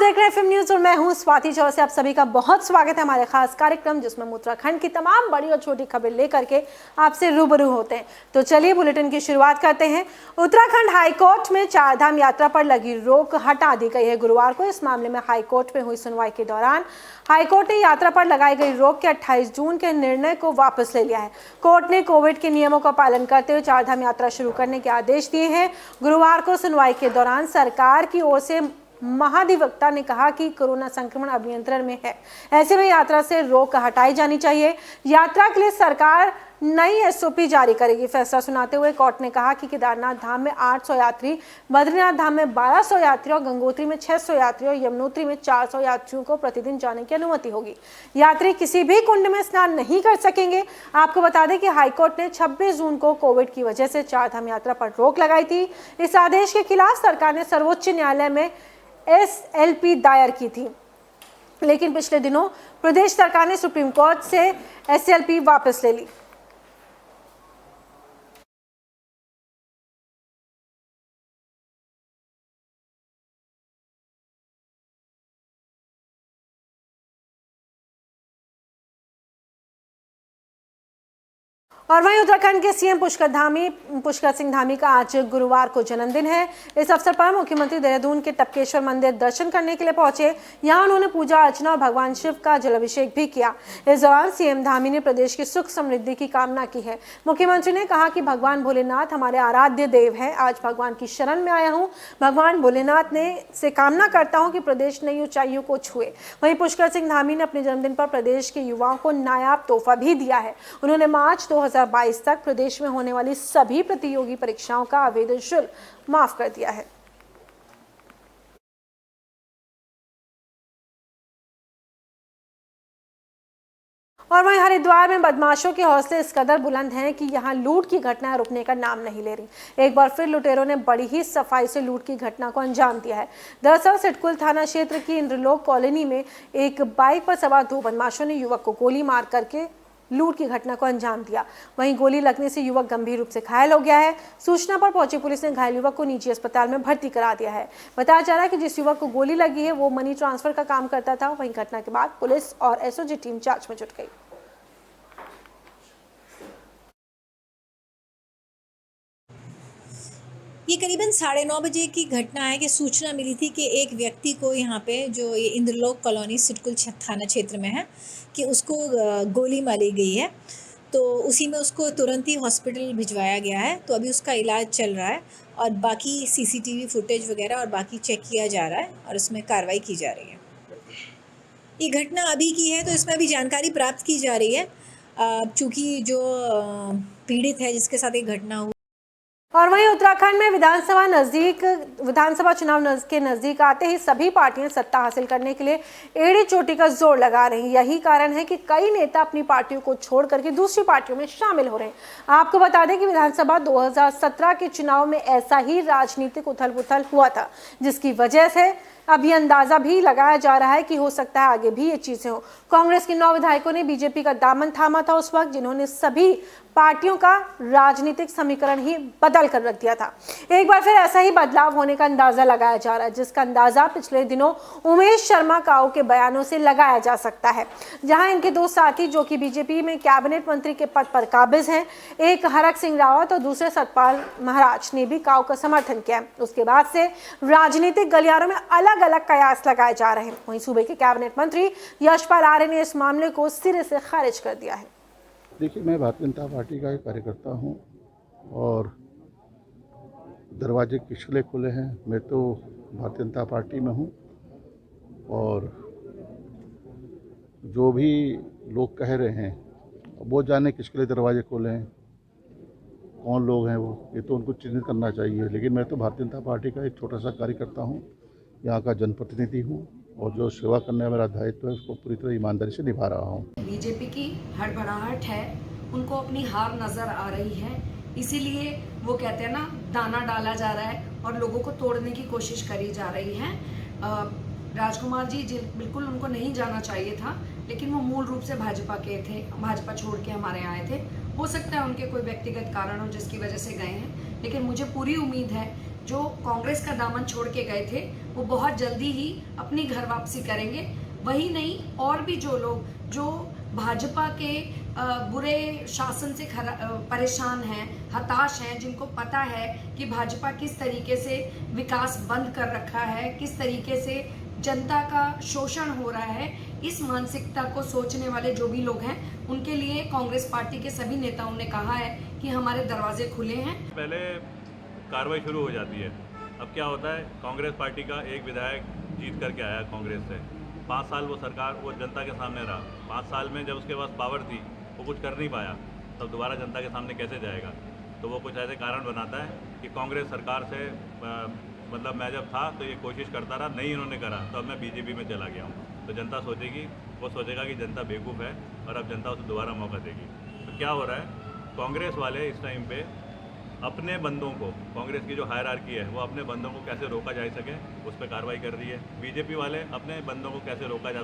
देख रहे हैं फिल्म न्यूज और मैं हूं स्वाति चौरसिया। आप सभी का बहुत स्वागत है हमारे खास कार्यक्रम जिसमें हम उत्तराखंड की तमाम बड़ी और छोटी खबरें लेकर के आपसे रूबरू होते हैं। तो चलिए बुलेटिन की शुरुआत करते हैं। उत्तराखंड हाईकोर्ट में चारधाम यात्रा पर लगी रोक हटा दी गई है। गुरुवार को इस मामले में हाईकोर्ट में हुई सुनवाई के दौरान हाईकोर्ट ने यात्रा पर लगाई गई रोक के 28 जून के निर्णय को वापस ले लिया है। कोर्ट ने कोविड के नियमों का पालन करते हुए चारधाम यात्रा शुरू करने के आदेश दिए हैं। गुरुवार को सुनवाई के दौरान सरकार की ओर से महाधिवक्ता ने कहा कि कोरोना संक्रमण अब नियंत्रण में है, ऐसे में यात्रा से रोक हटाई जानी चाहिए। यात्रा के लिए सरकार नई एसओपी जारी करेगी। फैसला सुनाते हुए कोर्ट ने कहा कि केदारनाथ धाम में 800 यात्री, बद्रीनाथ धाम में 1200 यात्री और गंगोत्री में 600 यात्री और यमुनोत्री में 400 यात्रियों को प्रतिदिन जाने की अनुमति होगी। यात्री किसी भी कुंड में स्नान नहीं कर सकेंगे। आपको बता दें कि हाईकोर्ट ने 26 जून को कोविड की वजह से चारधाम यात्रा पर रोक लगाई थी। इस आदेश के खिलाफ सरकार ने सर्वोच्च न्यायालय में एसएलपी दायर की थी, लेकिन पिछले दिनों प्रदेश सरकार ने सुप्रीम कोर्ट से एसएलपी वापस ले ली। और वहीं उत्तराखंड के सीएम पुष्कर सिंह धामी का आज गुरुवार को जन्मदिन है। इस अवसर पर मुख्यमंत्री देहरादून के टपकेश्वर मंदिर दर्शन करने के लिए पहुंचे। यहां उन्होंने पूजा अर्चना और भगवान शिव का जलाभिषेक भी किया। इस दौरान सीएम धामी ने प्रदेश की सुख समृद्धि की कामना की है। मुख्यमंत्री ने कहा कि भगवान भोलेनाथ हमारे आराध्य देव है। आज भगवान की शरण में आया हूँ। भगवान भोलेनाथ से कामना करता हूँ कि प्रदेश नई ऊंचाइयों को छुए। वहीं पुष्कर सिंह धामी ने अपने जन्मदिन पर प्रदेश के युवाओं को नायाब तोहफा भी दिया है। उन्होंने मार्च 2022 तक प्रदेश में होने वाली सभी प्रतियोगी परीक्षाओं का आवेदन शुल्क माफ कर दिया है। और वहीं हरिद्वार में बदमाशों के हौसले इस कदर बुलंद हैं कि यहां लूट की घटनाएं रुकने का नाम नहीं ले रही। एक बार फिर लुटेरों ने बड़ी ही सफाई से लूट की घटना को अंजाम दिया है। दरअसल सिडकुल थाना क्षेत्र की इंद्रलोक कॉलोनी में एक बाइक पर सवार 2 बदमाशों ने युवक को गोली मार करके लूट की घटना को अंजाम दिया। वहीं गोली लगने से युवक गंभीर रूप से घायल हो गया है। सूचना पर पहुंची पुलिस ने घायल युवक को निजी अस्पताल में भर्ती करा दिया है। बताया जा रहा है कि जिस युवक को गोली लगी है वो मनी ट्रांसफर का काम करता था। वहीं घटना के बाद पुलिस और एसओजी टीम जांच में जुट गई। ये करीबन 9:30 बजे की घटना है कि सूचना मिली थी कि एक व्यक्ति को यहाँ पे जो ये इंद्रलोक कॉलोनी सिडकुल थाना क्षेत्र में है कि उसको गोली मारी गई है। तो उसी में उसको तुरंत ही हॉस्पिटल भिजवाया गया है। तो अभी उसका इलाज चल रहा है और बाकी सीसीटीवी फुटेज वगैरह और बाकी चेक किया जा रहा है और उसमें कार्रवाई की जा रही है। ये घटना अभी की है तो इसमें अभी जानकारी प्राप्त की जा रही है। चूँकि जो पीड़ित है जिसके साथ ये घटना हुई। और वहीं उत्तराखंड में विधानसभा चुनाव के नजदीक आते ही सभी पार्टियां सत्ता हासिल करने के लिए एड़ी चोटी का जोर लगा रही हैं। यही कारण है कि कई नेता अपनी पार्टियों को छोड़ करके दूसरी पार्टियों में शामिल हो रहे हैं। आपको बता दें कि विधानसभा 2017 के चुनाव में ऐसा ही राजनीतिक उथल पुथल हुआ था, जिसकी वजह से अब ये अंदाजा भी लगाया जा रहा है कि हो सकता है आगे भी ये चीजें हो। कांग्रेस के 9 विधायकों ने बीजेपी का दामन थामा था उस वक्त, जिन्होंने सभी पार्टियों का राजनीतिक समीकरण ही बदल कर रख दिया था। एक बार फिर ऐसा ही बदलाव होने का अंदाजा लगाया जा रहा है, जिसका अंदाजा पिछले दिनों उमेश शर्मा काऊ के बयानों से लगाया जा सकता है, जहां इनके 2 साथी जो कि बीजेपी में कैबिनेट मंत्री के पद पर काबिज हैं, एक हरक सिंह रावत और दूसरे सतपाल महाराज ने भी काऊ का समर्थन किया। उसके बाद से राजनीतिक गलियारों में अलग अलग कयास लगाए जा रहे हैं। वहीं सूबे के कैबिनेट मंत्री यशपाल आर्य ने इस मामले को सिरे से खारिज कर दिया है। देखिए, मैं भारतीय जनता पार्टी का एक कार्यकर्ता हूं और दरवाजे किसके लिए खुले हैं। मैं तो भारतीय जनता पार्टी में हूं और जो भी लोग कह रहे हैं वो जाने किसके लिए दरवाजे खोले हैं, कौन लोग हैं वो, ये तो उनको चिन्हित करना चाहिए। लेकिन मैं तो भारतीय जनता पार्टी का एक छोटा सा कार्यकर्ता हूं, यहाँ का जनप्रतिनिधि हूँ और जो सेवा करने का मेरा दायित्व है उसको पूरी तरह ईमानदारी से निभा रहा हूँ। बीजेपी की हड़बड़ाहट है, उनको अपनी हार नजर आ रही है, इसीलिए वो कहते हैं ना, दाना डाला जा रहा है और लोगों को तोड़ने की कोशिश करी जा रही है। राजकुमार जी बिल्कुल उनको नहीं जाना चाहिए था, लेकिन वो मूल रूप से भाजपा के थे, भाजपा छोड़ के हमारे यहाँ आए थे। हो सकता है उनके कोई व्यक्तिगत कारण हो जिसकी वजह से गए हैं, लेकिन मुझे पूरी उम्मीद है जो कांग्रेस का दामन छोड़ के गए थे वो बहुत जल्दी ही अपनी घर वापसी करेंगे। वही नहीं, और भी जो लोग जो भाजपा के बुरे शासन से परेशान हैं, हताश हैं, जिनको पता है कि भाजपा किस तरीके से विकास बंद कर रखा है, किस तरीके से जनता का शोषण हो रहा है, इस मानसिकता को सोचने वाले जो भी लोग हैं, उनके लिए कांग्रेस पार्टी के सभी नेताओं ने कहा है कि हमारे दरवाजे खुले हैं। पहले कार्रवाई शुरू हो जाती है। अब क्या होता है, कांग्रेस पार्टी का एक विधायक जीत करके आया कांग्रेस से, 5 साल वो सरकार वो जनता के सामने रहा। 5 साल में जब उसके पास पावर थी वो कुछ कर नहीं पाया, तब दोबारा जनता के सामने कैसे जाएगा? तो वो कुछ ऐसे कारण बनाता है कि कांग्रेस सरकार से मतलब मैं जब था तो ये कोशिश करता रहा, नहीं इन्होंने करा तो अब मैं बीजेपी में चला गया हूँ। तो जनता सोचेगी, वो सोचेगा कि जनता बेवकूफ़ है और अब जनता उसे दोबारा मौका देगी। तो क्या हो रहा है, कांग्रेस वाले इस टाइम पे अपने बंदों को, कांग्रेस की जो हायरार्की है वो अपने बंदों को कैसे रोका जा सके उस पर कार्रवाई कर रही है। बीजेपी वाले अपने बंदों को कैसे रोका जा।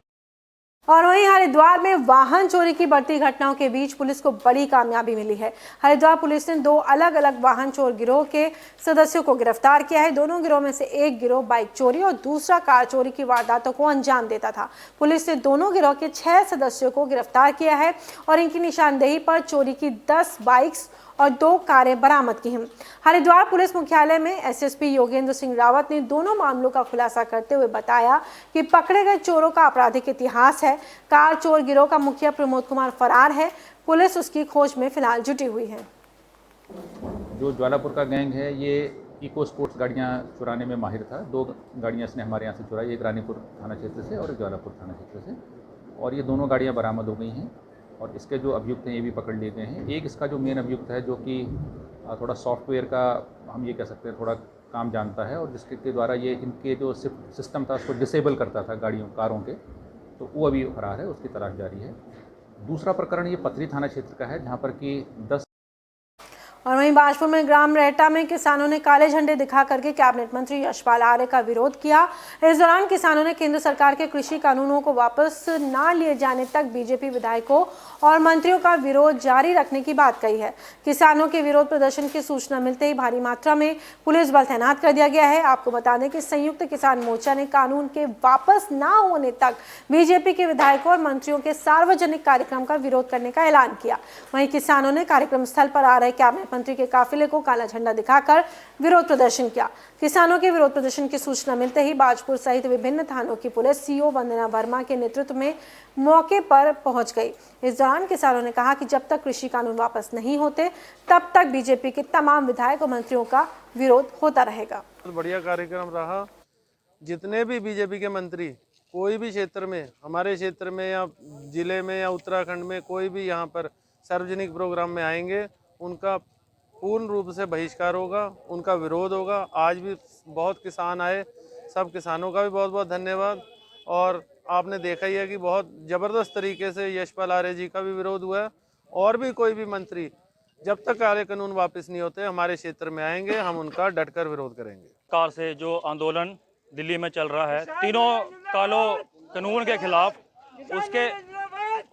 और वहीं हरिद्वार में वाहन चोरी की बढ़ती घटनाओं के बीच पुलिस को बड़ी कामयाबी मिली है। हरिद्वार पुलिस ने 2 अलग अलग वाहन चोर गिरोह के सदस्यों को गिरफ्तार किया है। दोनों गिरोह में से एक गिरोह बाइक चोरी और दूसरा कार चोरी की वारदातों को अंजाम देता था। पुलिस ने दोनों गिरोह के 6 सदस्यों को गिरफ्तार किया है और इनकी निशानदेही पर चोरी की 10 बाइक्स और 2 कारें बरामद की हैं। हरिद्वार पुलिस मुख्यालय में एसएसपी योगेंद्र सिंह रावत ने दोनों मामलों का खुलासा करते हुए बताया कि पकड़े गए चोरों का आपराधिक इतिहास है। कार चोर गिरोह का मुखिया प्रमोद कुमार फरार है। पुलिस उसकी खोज में फिलहाल जुटी हुई है। जो ज्वालापुर का गैंग है ये इको स्पोर्ट्स गाड़ियाँ चुराने में माहिर था। 2 गाड़ियाँ इसने हमारे यहाँ से चुराई, एक रानीपुर थाना क्षेत्र से और एक ज्वालापुर थाना क्षेत्र से, और ये दोनों गाड़ियाँ बरामद हो गई हैं और इसके जो अभियुक्त हैं ये भी पकड़ लिए गए हैं। एक इसका जो मेन अभियुक्त है जो कि थोड़ा सॉफ्टवेयर का हम ये कह सकते हैं थोड़ा काम जानता है और जिसके द्वारा ये इनके जो सिस्टम था उसको डिसेबल करता था कारों के, तो वो अभी फरार है, उसकी तलाश जारी है। दूसरा प्रकरण ये पथरी थाना क्षेत्र का है जहाँ पर कि 10। और वहीं बाजपुर में ग्राम रेहटा में किसानों ने काले झंडे दिखा करके कैबिनेट मंत्री यशपाल आर्य का विरोध किया। इस दौरान किसानों ने केंद्र सरकार के कृषि कानूनों को वापस न लिए जाने तक बीजेपी विधायकों और मंत्रियों का विरोध जारी रखने की बात कही है। किसानों के विरोध प्रदर्शन की सूचना मिलते ही भारी मात्रा में पुलिस बल तैनात कर दिया गया है। आपको बता दें कि संयुक्त किसान मोर्चा ने कानून के वापस न होने तक बीजेपी के विधायकों और मंत्रियों के सार्वजनिक कार्यक्रम का विरोध करने का ऐलान किया। वहीं किसानों ने कार्यक्रम स्थल पर आ रहे कैबिनेट मंत्री के काफिले को काला झंडा दिखाकर विरोध प्रदर्शन किया। किसानों के विरोध प्रदर्शन की सूचना मिलते ही बाजपुर सहित विभिन्न थानों की पुलिस सीओ वंदना वर्मा के नेतृत्व में मौके पर पहुंच गई। इस दौरान किसानों ने कहा कि जब तक कृषि कानून वापस नहीं होते तब तक बीजेपी के तमाम विधायक और मंत्रियों का विरोध होता रहेगा। बढ़िया कार्यक्रम रहा। जितने भी बीजेपी के मंत्री कोई भी क्षेत्र में, हमारे क्षेत्र में या जिले में या उत्तराखंड में कोई भी यहाँ पर सार्वजनिक प्रोग्राम में आएंगे, उनका पूर्ण रूप से बहिष्कार होगा, उनका विरोध होगा। आज भी बहुत किसान आए, सब किसानों का भी बहुत बहुत धन्यवाद। और आपने देखा ही है कि बहुत ज़बरदस्त तरीके से यशपाल आर्य जी का भी विरोध हुआ है। और भी कोई भी मंत्री जब तक काले कानून वापस नहीं होते हमारे क्षेत्र में आएंगे, हम उनका डटकर विरोध करेंगे। सरकार से जो आंदोलन दिल्ली में चल रहा है तीनों कालो कानून के खिलाफ,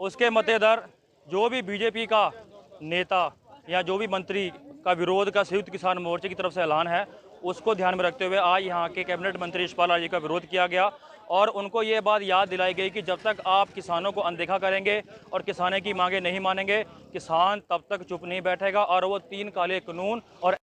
उसके मद्देनजर जो भी बीजेपी का नेता या जो भी मंत्री का विरोध का संयुक्त किसान मोर्चे की तरफ से ऐलान है, उसको ध्यान में रखते हुए आज यहाँ के कैबिनेट मंत्री यशपाल आर्य जी का विरोध किया गया और उनको ये बात याद दिलाई गई कि जब तक आप किसानों को अनदेखा करेंगे और किसानों की मांगे नहीं मानेंगे, किसान तब तक चुप नहीं बैठेगा और वो 3 काले कानून। और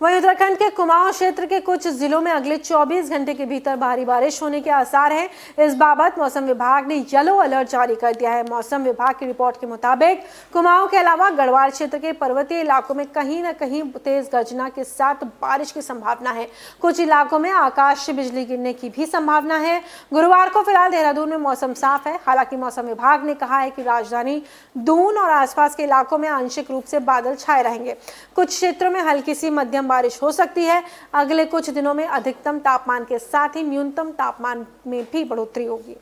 वहीं उत्तराखंड के कुमाऊं क्षेत्र के कुछ जिलों में अगले 24 घंटे के भीतर भारी बारिश होने के आसार हैं। इस बाबत मौसम विभाग ने येलो अलर्ट जारी कर दिया है। मौसम विभाग की रिपोर्ट के मुताबिक कुमाऊं के अलावा गढ़वाल क्षेत्र के पर्वतीय इलाकों में कहीं न कहीं तेज गर्जना के साथ बारिश की संभावना है। कुछ इलाकों में आकाश से बिजली गिरने की भी संभावना है। गुरुवार को फिलहाल देहरादून में मौसम साफ है। हालांकि मौसम विभाग ने कहा है कि राजधानी दून और आसपास के इलाकों में आंशिक रूप से बादल छाए रहेंगे। कुछ क्षेत्रों में हल्की सी मध्यम बारिश हो सकती है। अगले कुछ दिनों में अधिकतम तापमान के साथ ही न्यूनतम तापमान में भी बढ़ोतरी होगी।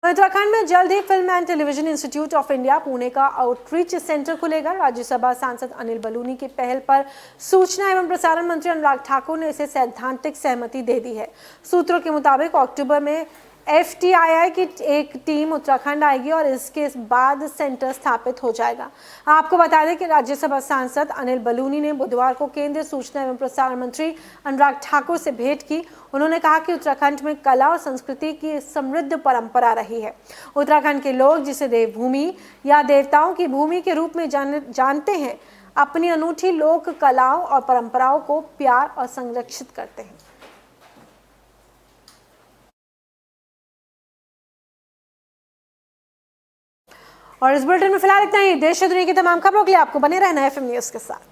उत्तराखंड में जल्द ही film and television institute of India Pune का आउटरीच सेंटर खुलेगा। राज्यसभा सांसद अनिल बलूनी की पहल पर सूचना एवं प्रसारण मंत्री अनुराग ठाकुर ने इसे सैद्धांतिक सहमति दे दी है। सूत्रों के मुताबिक अक्टूबर में FTII की एक टीम उत्तराखंड आएगी और इसके बाद सेंटर स्थापित हो जाएगा। आपको बता दें कि राज्यसभा सांसद अनिल बलूनी ने बुधवार को केंद्रीय सूचना एवं प्रसारण मंत्री अनुराग ठाकुर से भेंट की। उन्होंने कहा कि उत्तराखंड में कला और संस्कृति की समृद्ध परंपरा रही है। उत्तराखंड के लोग जिसे देवभूमि या देवताओं की भूमि के रूप में जानते हैं, अपनी अनूठी लोक कलाओं और परंपराओं को प्यार और संरक्षित करते हैं। और इस बुलेटिन में फिलहाल इतना ही। देश और दुनिया की तमाम खबरों के लिए आपको बने रहना है FM न्यूज़ के साथ।